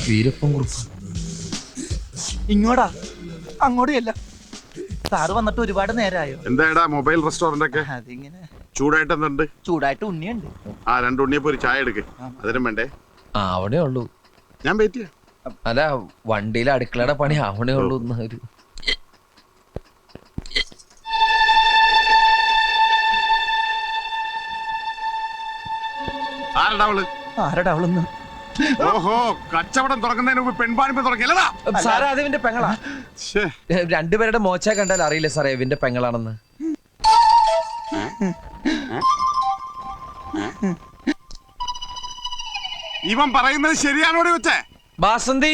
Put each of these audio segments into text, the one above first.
വീരപ്പൻ കുറിപ്പ് ഇങ്ങോട്ടാ അങ്ങോട്ടും സാറ് വന്നിട്ട് ഒരുപാട് നേരമായോ? എന്താ മൊബൈൽ റെസ്റ്റോറന്റ് ഒക്കെ അതിങ്ങനെ ചൂടായിട്ട് എന്തുണ്ട്? ചൂടായിട്ട് ഉണ്ണിയുണ്ട്. ആ 2 ഉണ്ണിയപ്പോ ഒരു ചായ എടുക്ക്. അതിനും വേണ്ടേ? ആ അവിടെ ഉള്ളൂ. ഞാൻ വെയിറ്റ് ചെയ്യാം. അല്ല വണ്ടിയിലെ അടുക്കളയുടെ പണി അവിടെ ഉള്ളൂ. ഒരു ആരടാ അവളൊന്ന്? ഓഹോ, കച്ചവടം തുടങ്ങുന്നതിന് മുമ്പ് പെൺപാണിപ്പ് തുടങ്ങിയല്ലടാ. സാറേ അത് ഇവന്റെ പെങ്ങളാ. രണ്ടുപേരുടെ മോച്ച കണ്ടാൽ അറിയില്ല സാറേ ഇവന്റെ പെങ്ങളാണെന്ന്. ഇവൻ പറയുന്നത് ശരിയാണോടി വെച്ചേ? ബാസന്തി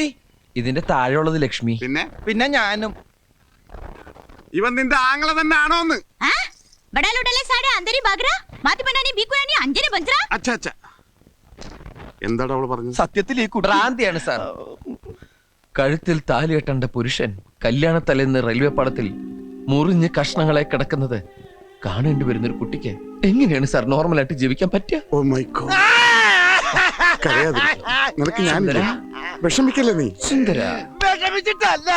ഇതിന്റെ താഴെയുള്ളത് ലക്ഷ്മി. പിന്നെ ഞാനും. ഇവൻ നിന്റെ ആങ്ങള തന്നെ ആണോന്ന്? എന്താടാ അവള് പറഞ്ഞത്? സത്യത്തിൽ ഈ ഭ്രാന്തിയാണ് സാർ. കഴുത്തിൽ താലി കെട്ടേണ്ട പുരുഷൻ കല്യാണത്തലേന്ന് റെയിൽവേ പാളത്തിൽ മുറിഞ്ഞ് കഷ്ണങ്ങളെ കിടക്കുന്നത് കാണേണ്ടി വരുന്ന ഒരു കുട്ടിക്ക് എങ്ങനെയാണ് സാർ നോർമലായിട്ട് ജീവിക്കാൻ പറ്റുക? Oh my god. നിനക്ക് ഞാൻ വിഷമിക്കല്ലേ നീ? സുന്ദര വിഷമിച്ചിട്ടല്ല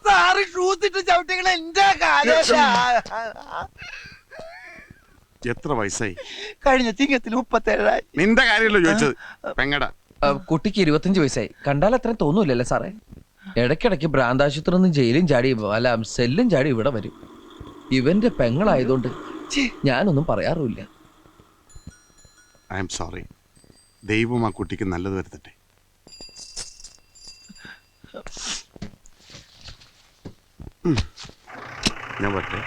സാറ് ഷൂസ് ഇട്ട് ചവിട്ടികളെ എന്റെ കാലം. എത്ര വയസ്സായി? കഴിഞ്ഞ ചിങ്ങത്തിൽ 37. നിന്റെ കാര്യമല്ലോ ചോദിച്ചത്. പെങ്ങടാ കുട്ടിക്ക് 25 വയസ്സായി. കണ്ടാൽ അത്രയും തോന്നൂലല്ലേ സാറേ? ഇടയ്ക്കിടയ്ക്ക് ഭ്രാന്താശുപത്രി നിന്ന് ജയിലും ചാടി അല്ല സെല്ലും ചാടി ഇവിടെ വരും. ഇവന്റെ പെങ്ങളായതുകൊണ്ട് ഞാനൊന്നും പറയാറുമില്ല. I am sorry. ദൈവം ആ കുട്ടിക്ക് നല്ലത് വരുത്തട്ടെ. ഞാൻ വരട്ടെ.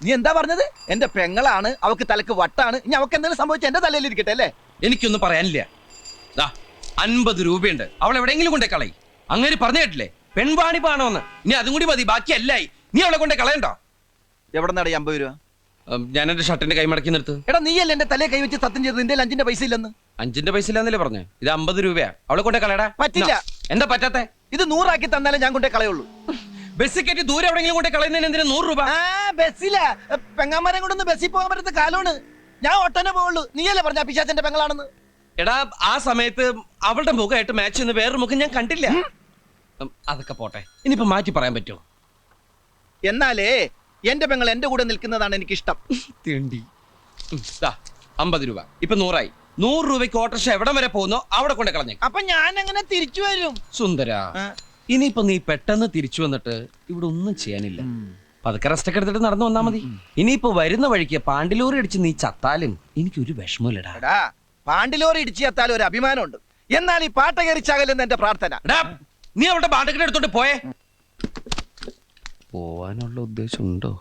നീ എന്താ പറഞ്ഞത്? എന്റെ പെങ്ങളാണ്, അവക്ക് തലക്ക് വട്ടാണ്. ഇനി അവക്ക് എന്തെങ്കിലും സംഭവിച്ച എന്റെ തലയിൽ ഇരിക്കട്ടെ അല്ലേ? എനിക്കൊന്നും പറയാനില്ല. 50 രൂപയുണ്ട്, അവൾ എവിടെയെങ്കിലും കൊണ്ടേ കളയി. അങ്ങനെ പറഞ്ഞു കേട്ടില്ലേ പെൺവാണി പാണോന്ന്. ഇനി അതും കൂടി മതി, ബാക്കി അല്ലായി. നീ അവളെ കൊണ്ടേ കളയണ്ടോ? എവിടെ നിന്നാണ് 50 രൂപ? ഞാൻ എന്റെ ഷർട്ടിന്റെ കൈ മടക്കി നിർത്ത്. എടാ നീയല്ലേ എന്റെ തലയെ കൈവച്ച് സത്യം ചെയ്തത് നിന്റെ 5 പൈസ ഇല്ലെന്ന്? 5 പൈസ ഇല്ലാന്നല്ലേ പറഞ്ഞേ? ഇത് 50 രൂപയാ. അവളെ കൊണ്ടേ കളയടാ. പറ്റില്ല. എന്താ പറ്റാത്തെ? ഇത് 100 ആക്കി തന്നാലേ ഞാൻ കൊണ്ടേ കളയുള്ളൂ. ബസ് കയറ്റി ദൂരെ എവിടെയെങ്കിലും കൊണ്ടേ കളയുന്നതിന് എന്തിനാ 100 രൂപ? ബസ്സില പെങ്ങാമാരെ കൊണ്ടൊന്ന് ബസ്സിൽ പോകാൻ പറ്റുന്ന കാലമാണ്. ഞാൻ ഒട്ടനെ പോവുള്ളൂ. നീയല്ലേ പറഞ്ഞ പിശാചന്റെ പെങ്ങളാണെന്ന്? എടാ ആ സമയത്ത് അവളുടെ മുഖമായിട്ട് മാച്ച് ചെയ്യുന്ന വേറൊരു മുഖം ഞാൻ കണ്ടില്ല. അതൊക്കെ പോട്ടെ, ഇനിയിപ്പോ മാറ്റി പറയാൻ പറ്റുമോ? എന്നാലേ എന്റെ പെങ്ങൾ എന്റെ കൂടെ നിൽക്കുന്നതാണ് എനിക്കിഷ്ടം. 50 രൂപ ഇപ്പൊ 100 ആയി. 100 രൂപയ്ക്ക് ഓട്ടർഷ എവിടം വരെ പോകുന്നോ അവിടെ കൊണ്ട് കളഞ്ഞേ. അപ്പൊ ഞാൻ അങ്ങനെ തിരിച്ചു വരും. സുന്ദര, ഇനിയിപ്പോ നീ പെട്ടെന്ന് തിരിച്ചു വന്നിട്ട് ഇവിടെ ഒന്നും ചെയ്യാനില്ല. പതുക്കെ റെസ്റ്റ് ഒക്കെ എടുത്തിട്ട് നടന്നു വന്നാ മതി. ഇനിയിപ്പോ വരുന്ന വഴിക്ക് പാണ്ടിലോറി അടിച്ച് നീ ചത്താലും എനിക്കൊരു വിഷമമില്ലടാ. പാണ്ടിലോറി ഇടിച്ചു ചത്താലും ഒരു അഭിമാനമുണ്ട്. എന്നാൽ ഈ പാട്ട കയറിച്ചാകലെന്ന് എന്റെ പ്രാർത്ഥന. നീ അവളുടെ പാട്ടൊക്കെ എടുത്തോണ്ട് പോയേ. പോവാനുള്ള ഉദ്ദേശം ഉണ്ടോ?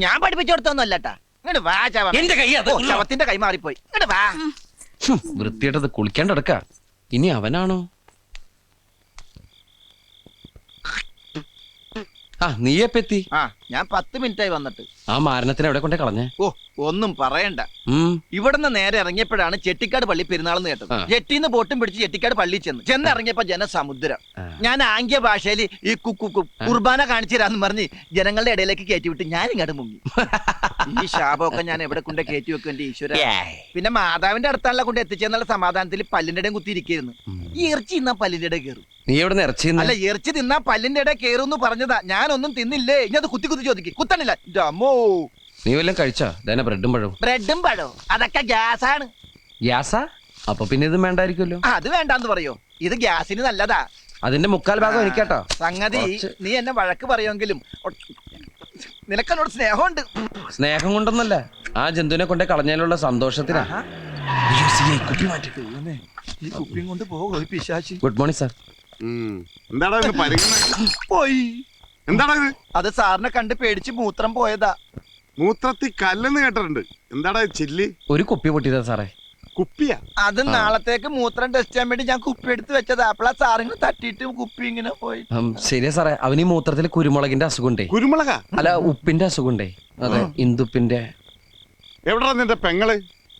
ഞാൻ പഠിപ്പിച്ചു കൊടുത്തൊന്നുമല്ലട്ടാ. എന്റെ കൈ ശവത്തിന്റെ കൈ മാറിപ്പോയി. വൃത്തിയായിട്ടത് കുളിക്കാണ്ടടക്ക. ഇനി അവനാണോ? നീയെപ്പെത്തി? ഞാൻ 10 മിനിറ്റായി വന്നിട്ട്. ആ മാരണത്തിന് എവിടെ കൊണ്ടേ കളഞ്ഞേ? ഓ ഒന്നും പറയണ്ട. ഇവിടുന്ന് നേരെ ഇറങ്ങിയപ്പോഴാണ് ചെട്ടിക്കാട് പള്ളി പെരുന്നാളെന്ന് കേട്ടത്. ജെട്ടിന്ന് ബോട്ടും പിടിച്ച് ചെട്ടിക്കാട് പള്ളി ചെന്നിറങ്ങിയപ്പോ ജനസമുദ്രം. ഞാൻ ആംഗ്യ ഭാഷയിൽ ഈ കുർബാന കാണിച്ചു തരാന്ന് പറഞ്ഞ് ജനങ്ങളുടെ ഇടയിലേക്ക് കയറ്റിവിട്ട് ഞാൻ ഇങ്ങോട്ട് മുങ്ങി. ഈ ശാപമൊക്കെ ഞാൻ എവിടെ കൊണ്ട് കയറ്റി വെക്കും എന്റെ ഈശ്വര. പിന്നെ മാതാവിന്റെ അടുത്താണല്ലോ കൊണ്ട് എത്തിച്ചെന്നുള്ള സമാധാനത്തിൽ പല്ലിന്റെ ഇടയും കുത്തിയിരിക്കുന്നു. ഈ ഇറച്ചി തിന്നാ പല്ലിന്റെ ഇടയിൽ കയറും. നീ എവിടെ ഇറച്ചി? അല്ല ഇറച്ചി തിന്നാ പല്ലിന്റെ ഇടയിൽ കയറും പറഞ്ഞതാ. ഞാനൊന്നും തിന്നില്ലേ. ഇനി അത് കുത്തി ചോദിക്കും. കുത്തണില്ല. നീ വല്ലതും കഴിച്ചാ? ബ്രെഡും പഴവും. ബ്രെഡും പഴവും അതൊക്കെ ഗ്യാസാണ്. ഗ്യാസാ? അപ്പൊ പിന്നെ ഇതും വേണ്ടായിരിക്കുമല്ലോ. അത് വേണ്ടാന്ന് പറയോ? ഇത് ഗ്യാസിന് നല്ലതാ. അതിന്റെ 3/4 ഭാഗം എനിക്കാട്ടോ. സംഗതി നീ എന്നെ വഴക്ക് പറയുമെങ്കിലും നിനക്കെന്നോട് സ്നേഹമുണ്ട്. സ്നേഹം കൊണ്ടൊന്നല്ല, ആ ജന്തുവിനെ കൊണ്ട് കളഞ്ഞാലുള്ള സന്തോഷത്തിനാ. Good morning sir. എന്താടാ ഇത്? അത് സാറിനെ കണ്ട് പേടിച്ച് മൂത്രം പോയതാ. മൂത്രത്തിൽ കല്ലെന്ന് കേട്ടിട്ടുണ്ട്. എന്താടാ ചില്ലി? ഒരു കുപ്പി പൊട്ടിയതാ സാറേ. കുപ്പിയാ? അത് നാളത്തേക്ക് മൂത്രം ടെസ്റ്റ് ചെയ്യാൻ വേണ്ടി ഞാൻ കുപ്പി എടുത്ത് വെച്ചതാ. അപ്പളാ സാറിന് തട്ടിയിട്ട് കുപ്പി ഇങ്ങനെ പോയി. ശരിയാ സാറേ, അവന് ഈ മൂത്രത്തിൽ കുരുമുളകിന്റെ അസുഖണ്ടേ. കുരുമുളകാ? അല്ല ഉപ്പിന്റെ അസുഖണ്ടേ. അതെ, ഇന്ദുപ്പിന്റെ. എവിടാ നിന്റെ പെങ്ങള്?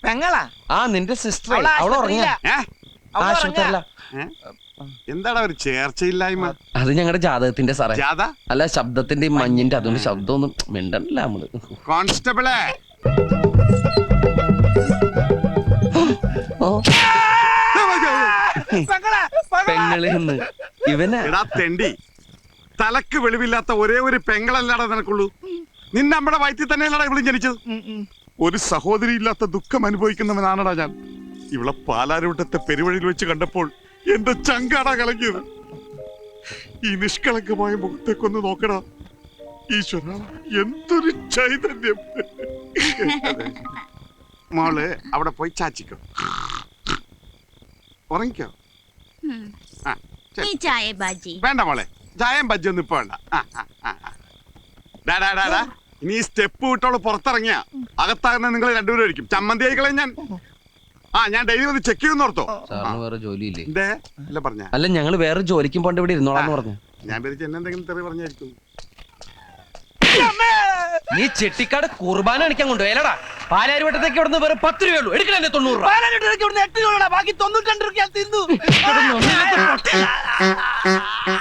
പെങ്ങളാ? നിന്റെ സിസ്റ്റർ. അവൾ ഉറങ്ങിയ ആശുപത്രിയില. എന്താടാ ഒരു ചേർച്ചയില്ലായ്മ? അത് ഞങ്ങളുടെ ജാതകത്തിന്റെ സാറേ. ജാഥ അല്ല, ശബ്ദത്തിന്റെ മഞ്ഞിന്റെ അതുകൊണ്ട് ശബ്ദമൊന്നും മിണ്ടല്ല നമ്മള്. കോൺസ്റ്റബിളെ, ഓ, പെങ്ങള് എന്ന് ഇവനാ. എടാ തെണ്ടി, തലക്ക് വെളിവില്ലാത്ത ഒരേ ഒരു പെങ്ങളല്ലാടാ നിനക്കുള്ളൂ. നിന്നെ നമ്മുടെ വയറ്റിൽ തന്നെയല്ലടാ ഇവളും ജനിച്ചത്. ഒരു സഹോദരി ഇല്ലാത്ത ദുഃഖം അനുഭവിക്കുന്നവനാണടാ ഞാൻ. ഇവളെ പാലാരൂട്ടത്തെ പെരുവഴിയിൽ വെച്ച് കണ്ടപ്പോൾ എന്റെ ചങ്കാടാ കലങ്ങിയത്. ഈ നിഷ്കളങ്കമായ മുഖത്തേക്കൊന്ന് നോക്കടാ ഈശ്വര, എന്തൊരു ചൈതന്യം. മോള് അവിടെ പോയി ചാച്ചിക്കോ, ഉറങ്ങിക്കോ. ഈ ചായ ബാജി വേണ്ട മോളെ, ചായം ബജ്ജൊന്നും ഇപ്പൊ വേണ്ട. ഇനി ഈ സ്റ്റെപ്പ് വിട്ടോള് പുറത്തിറങ്ങിയ അകത്താകുന്ന നിങ്ങൾ രണ്ടുപേരും ആയിരിക്കും. ചമ്മന്തി ആയിക്കളെ ഞാൻ. ഞാൻ ഡെയിലി വന്ന് ചെക്ക് ചെയ്യുന്ന ഓർത്തോ. സാറിന് വേറെ ജോലിയില്ലേ? എന്തേ അല്ല പറഞ്ഞ? അല്ല, ഞങ്ങള് വേറെ ജോലിക്കും പോണ്ട് ഇവിടെ ഇരുന്നോളാന്ന് പറഞ്ഞു. ഞാൻ പേരിച്ച് എന്നെ എന്തെങ്കിലും തെറി പറഞ്ഞായിരിക്കും. നീ ചെട്ടിക്കാട് കുർബാന അടിക്കാൻ കൊണ്ടുപോയല്ലടാ. പാലാരിവട്ടത്തേക്ക് ഇവിടുന്ന് വേറെ 10 രൂപയുള്ളൂ. എടുക്കണേ 90 രൂപ. ബാക്കി 92 രൂപ തിന്നു.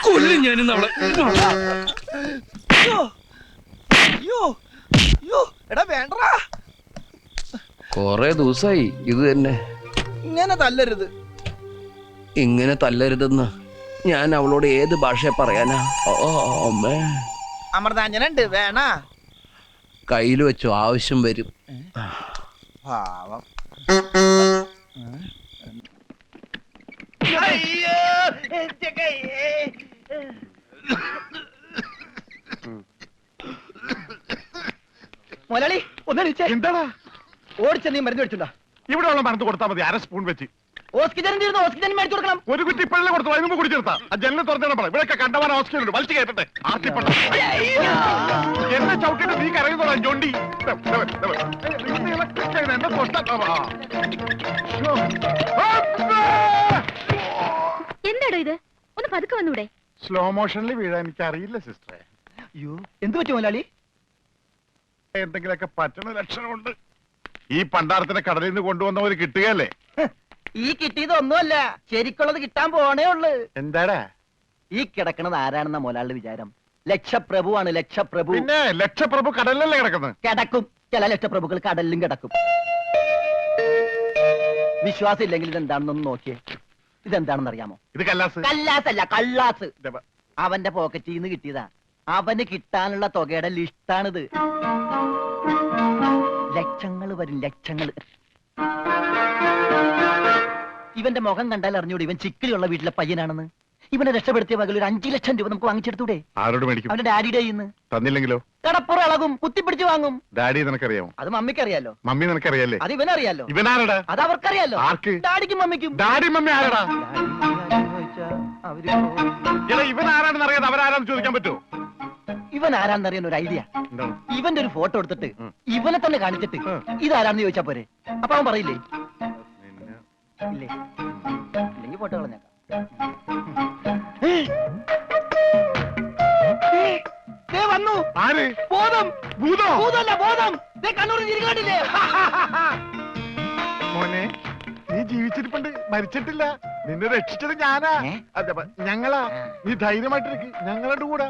കൊല്ലും ഞാനിന്ന് അവളെ. എടാ വേണ്ടടാ, കൊറേ ദിവസായി ഇത് തന്നെ. ഇങ്ങനെ തല്ലരുത്. ഇങ്ങനെ തല്ലരുതെന്ന് ഞാൻ അവളോട് ഏത് ഭാഷ പറയാനാ? ഓ അമ്മേ, അമൃതാഞ്ജനുണ്ട് വേണ. കയ്യിൽ വെച്ചു, ആവശ്യം വരും. പാവം. മുതലാളി ഒന്നടിച്ചേ. എന്താടാ ഓടിച്ച നീ മരുന്ന് മേടിച്ചിട്ടുണ്ടോ? ഇവിടെ ഉള്ള മരുന്ന് കൊടുത്താൽ മതി, 1/2 സ്പൂൺ വെച്ച്. ഓക്സിജൻ ഓക്സിജൻ മേടിച്ചു കൊടുക്കണം. ഒരു കുറ്റി ഇപ്പോഴല്ലേ കൊടുത്തു, അതിന് മുമ്പ് കുടിച്ചെടുത്താ. ആ ജനലിൽ തുറന്നു പറ, ഇവിടെ കണ്ടവാൻ ഓക്സിജൻ ഉണ്ട്, വലിച്ചു കയറ്റട്ടെ. എന്നെ ചവിട്ടിട്ട് നീ കരയുന്നോടാ ജോണ്ടി. എന്നെ എന്താടോ ഇത്? ഒന്ന് പതുക്കെ വന്നൂടെ? സ്ലോ മോഷനിൽ വീഴാൻ എനിക്ക് അറിയില്ല സിസ്റ്ററെ. അയ്യോ എന്ത് പറ്റും മുതലാളി? എന്തെങ്കിലുമൊക്കെ പറ്റണ ലക്ഷണമുണ്ട്. ഈ പണ്ടാരത്തിനെ കടലിൽ നിന്ന് കൊണ്ടുവന്നവര് കിട്ടുകയല്ലേ? ഈ കിട്ടിയതൊന്നുമല്ല, ശരിക്കുള്ളത് കിട്ടാൻ പോണേ ഉള്ളു. എന്താടാ ഈ കിടക്കണത് ആരാണെന്ന മുതലാളിയുടെ വിചാരം? ലക്ഷപ്രഭുവാണ്, ലക്ഷപ്രഭു. പിന്നെ ലക്ഷപ്രഭു കടലിലല്ലേ കിടക്കുന്നത്? കിടക്കും, ചില ലക്ഷപ്രഭുക്കൾ കടലിലും കിടക്കും. വിശ്വാസം ഇല്ലെങ്കിൽ ഇതെന്താണെന്നൊന്ന് നോക്കിയേ. ഇതെന്താണെന്ന് അറിയാമോ? ഇത് കല്ലാസ്. കല്ലാസല്ല, കള്ളാസ്. അവന്റെ പോക്കറ്റിൽ നിന്ന് കിട്ടിയതാ. അവന് കിട്ടാനുള്ള തുകയുടെ ലിസ്റ്റാണിത്. ലക്ഷങ്ങൾ വരും, ലക്ഷങ്ങൾ. ഇവന്റെ മുഖം കണ്ടാൽ അറിഞ്ഞൂടെ ഇവൻ ചിക്കിളിയുള്ള വീട്ടിലെ പയ്യനാണെന്ന്. ഇവനെ രക്ഷപ്പെടുത്തിയ പകൽ ഒരു 5 ലക്ഷം രൂപ നമുക്ക് വാങ്ങിച്ചെടുത്തൂടെ? ആരോട് മേടിക്കും? അവന്റെ ഡാഡിയുടെ കയ്യിന്ന്. തന്നില്ലെങ്കിലോ? കടപ്പുറ ഇളകും, കുത്തിപ്പിടിച്ച് വാങ്ങും. ഡാഡി നിനക്കറിയാമോ? അത് മമ്മിക്കറിയാലോ. മമ്മി നിനക്കറിയാലേ? അത് ഇവനറിയാലോ. ഇവനാരടാ? അത് അവർക്കറിയാലോ. ആർക്ക്? ഡാഡിക്കും മമ്മിക്കും. ഡാഡി മമ്മി ആരടാ? അവര് ഇവൻ ആരാണെന്ന് അറിയാതെ അവരാരാന്ന് ചോദിക്കാൻ പറ്റുമോ? ഇവൻ ആരാന്നറിയാൻ ഒരു ഐഡിയ. എന്താണ്? ഇവന്റെ ഒരു ഫോട്ടോ എടുത്തിട്ട് ഇവനെ തന്നെ കാണിച്ചിട്ട് ഇതാരാന്ന് ചോദിച്ചാ പോരെ? അപ്പൊ അവൻ പറയില്ലേ? ഇല്ലേ? ഇല്ലെങ്കിൽ ഫോട്ടോ കളഞ്ഞേക്കാം. വന്നു ആര്? ബോധം. ഭൂതോ? ഭൂതമല്ല, ബോധം. കണ്ണൂർ ചിരിക്കാണ്ടില്ലേ? മോനെ, നീ ജീവിച്ചിരിപ്പുണ്ട്, മരിച്ചിട്ടില്ല. നിന്നെ രക്ഷിച്ചത് ഞാനാ. ഞങ്ങളാ. നീ ധൈര്യമായിട്ടിരിക്ക്, ഞങ്ങളുടെ കൂടെ.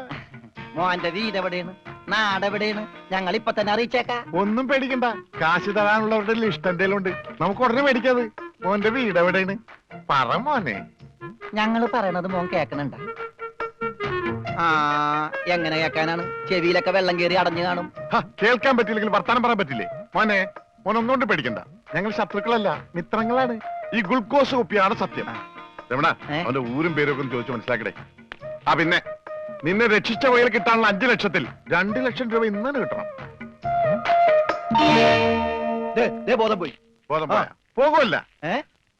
മോന്റെ വീട് എവിടെയാണ്, നാടെവിടെയാണ്? ഞങ്ങൾ ഇപ്പൊ തന്നെ അറിയിച്ചേക്കാം. ഒന്നും പേടിക്കണ്ട, കാശ് തരാനുള്ളവരുടെ ലിസ്റ്റ് എന്തേലും ഉണ്ട്, നമുക്ക് ഉടനെ മേടിക്കാത്. മോന്റെ വീട് എവിടെയാണ്? പറ മോനെ. ഞങ്ങള് പറയണത് മോൻ കേക്കണണ്ട? എങ്ങനെ കേക്കാനാണ്? ചെവിയിലൊക്കെ വെള്ളം കയറി അടഞ്ഞു കാണും. കേൾക്കാൻ പറ്റില്ലെങ്കിൽ വർത്താനം പറയാൻ പറ്റില്ലേ? മോനെ, മോൻ ഒന്നുകൊണ്ട് പേടിക്കണ്ട, ഞങ്ങൾ ശത്രുക്കളല്ല, മിത്രങ്ങളാണ്. ഈ ഗ്ലൂക്കോസ് കുപ്പിയാണ് സത്യം. രമണ, അവന്റെ ഊരും പേരും ഒക്കെ ചോദിച്ചു മനസ്സിലാക്കടേ. പിന്നെ നിന്നെ രക്ഷിച്ച വകയിൽ കിട്ടാനുള്ള 5 ലക്ഷത്തിൽ 2 ലക്ഷം രൂപ ഇന്ന് കിട്ടണം. ബോധം പോയി. ബോധം പോയാ? പോകുമല്ല.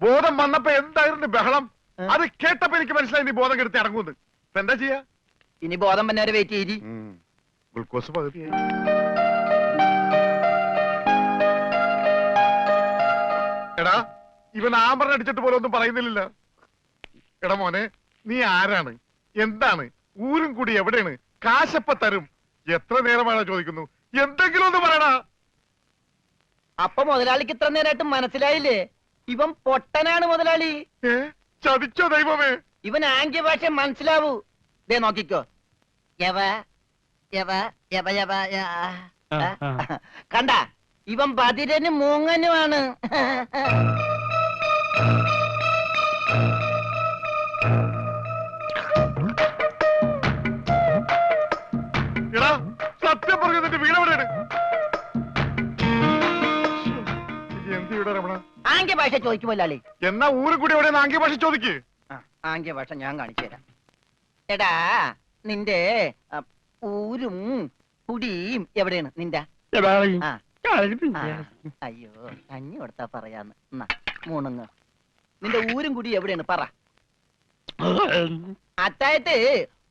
ബോധം വന്നപ്പോ എന്തായിരുന്നു ബഹളം? അത് കേട്ടപ്പോ എനിക്ക് മനസ്സിലായി നീ ബോധം കെടുത്ത് ഇറങ്ങുന്നത്. ഇപ്പൊ എന്താ ചെയ്യാ? ഇനി ബോധം തന്നെ വരെ വെയിറ്റ് ചെയ്തി. ഗ്ലൂക്കോസ് പകുതിയായി. എടാ, ഇവൻ ആമ്പറിന് അടിച്ചിട്ട് പോലെ ഒന്നും പറയുന്നില്ല. എടാ മോനെ, നീ ആരാണ്, എന്താണ്, ഊരും കൂടി എവിടെയാണ്, കാശപ്പ തരും, എത്ര നേരമാണ് ചോദിക്കുന്നു, എന്തെങ്കിലും ഒന്ന് പറയടാ. അപ്പൊ മുതലാളിക്ക് ഇത്ര നേരമായിട്ട് മനസ്സിലായില്ലേ? ഇവൻ പൊട്ടനാണ് മുതലാളി. ചതിച്ചോ ദൈവമേ. ഇവൻ ആംഗ്യ ഭാഷ മനസ്സിലാവൂ. ദേ നോക്കിക്കോ. യവ യവ യവ യവ കണ്ട, ഇവൻ ബദിരനും മൂങ്ങനുമാണ്. എടാ സത്യം പറഞ്ഞു നിന്റെ വീട് എവിടെയാണ്? എന്ത് ഇവിടെ രമണ? ആംഗ്യ ഭാഷ ചോദിക്കും മുതലാളി. എന്നാ ഊരും കൂടി എവിടെയാണ് ആംഗ്യ ഭാഷ ചോദിക്ക്. ആംഗ്യ ഭാഷ ഞാൻ കാണിച്ചു തരാം. എടാ നിന്റെ ഊരും കുടിയും എവിടെയാണ് നിന്റെ? ആ. അയ്യോ കഞ്ഞി കൊടുത്താ പറയാന്ന്. എന്നാ മൂണുങ്ങ്. നിന്റെ ഊരും കുടി എവിടെയാണ് പറ. അത്തായത്ത്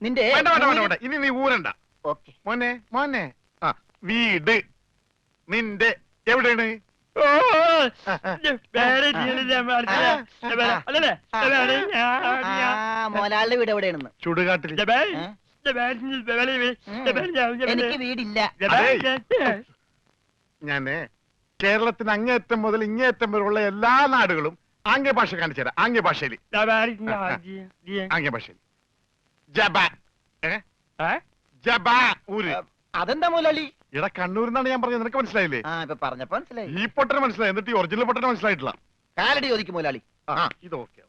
നിന്റെ വേണ്ട വേണ്ട വേണ്ട വേണ്ട, ഇനി നീ ഊരണ്ട. ഓക്കെ. മോനെ മോനെ ആ വീട് നിന്റെ എവിടെയാണ്? മോലാളിന്റെ വീട് എവിടെയാണെന്ന്. ചുടുകാട്ടിൽ. എനിക്ക് വീടില്ല. ഞാന് കേരളത്തിന് അങ്ങേയറ്റം മുതൽ ഇങ്ങേയറ്റം വരെയുള്ള എല്ലാ നാടുകളും ആംഗ്യ ഭാഷ കാണിച്ചു തരാം. ആംഗ്യ ഭാഷയിൽ ആംഗ്യ ഭാഷയിൽ ജബ ജബ ഊര്. അതെന്താ മോലാളി? ഇവിടെ കണ്ണൂരിന്നാണ് ഞാൻ പറഞ്ഞത്, നിനക്ക് മനസ്സിലായില്ലേ? ആ ഇപ്പൊ പറഞ്ഞപ്പോ മനസ്സിലായി. ഈ പൊട്ടന് മനസ്സിലായി, എന്നിട്ട് ഈ ഒറിജിനൽ പൊട്ടന് മനസ്സിലായിട്ടില്ല. കാലടി ചോദിക്കും മോലാളി. ആ ഇത് ഓക്കെ.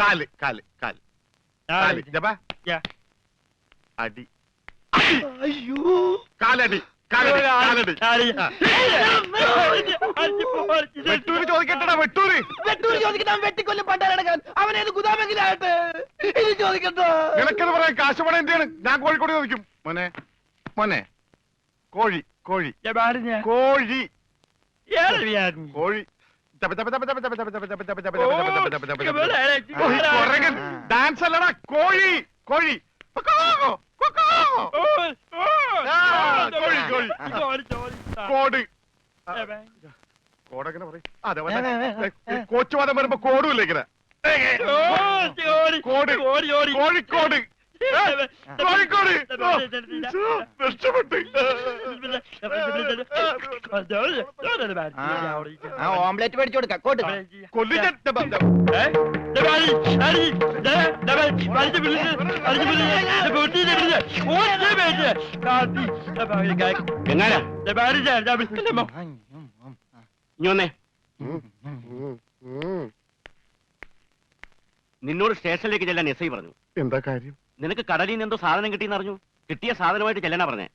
കാല് കാല് കാല് കാല് ജബ അടി. അയ്യോ കാലടി കാലടി കാലടി. വെട്ടൂര് ചോദിക്കട്ടെടാ വെട്ടൂര്. വെട്ടൂര് ചോദിക്കാൻ വെട്ടിക്കൊല്ലും പണ്ടാരടക്കാൻ. അവനേത് ഗുദാമെങ്കിലാകട്ടെ. ഇത് ചോദിക്കട്ടോ. നിനക്കെന്ന് പറയാൻ കാശ് പണം എന്റെയാണ്. ഞാൻ കോഴിക്കോട് ചോദിക്കും. മോനെ മോനെ കോഴി കോഴി കോഴി കോഴി ഡാൻസ് അല്ലടാ കോഴി കോഴി കോഴി കോഴി കോട് കോടെങ്ങനെ പറയും? അതെ കോച്ചുവാദം വരുമ്പോ കോടുമില്ല ഇങ്ങനെ. കോട് കോഴിക്കോട് കോഴിക്കോട് രക്ഷപ്പെട്ട്. ഓംലെറ്റ് മേടിച്ചു കൊടുക്കാം. കോട്ട് കൊല്ലിച്ച നിന്നോട് സ്റ്റേഷനിലേക്ക് ചെല്ലാൻ എസ് ഐ പറഞ്ഞു. എന്താ കാര്യം? നിനക്ക് കടലിൽ നിന്ന് എന്തോ സാധനം കിട്ടിയെന്ന് അറിഞ്ഞു. കിട്ടിയ സാധനമായിട്ട് ചെല്ലാനാ പറഞ്ഞേ.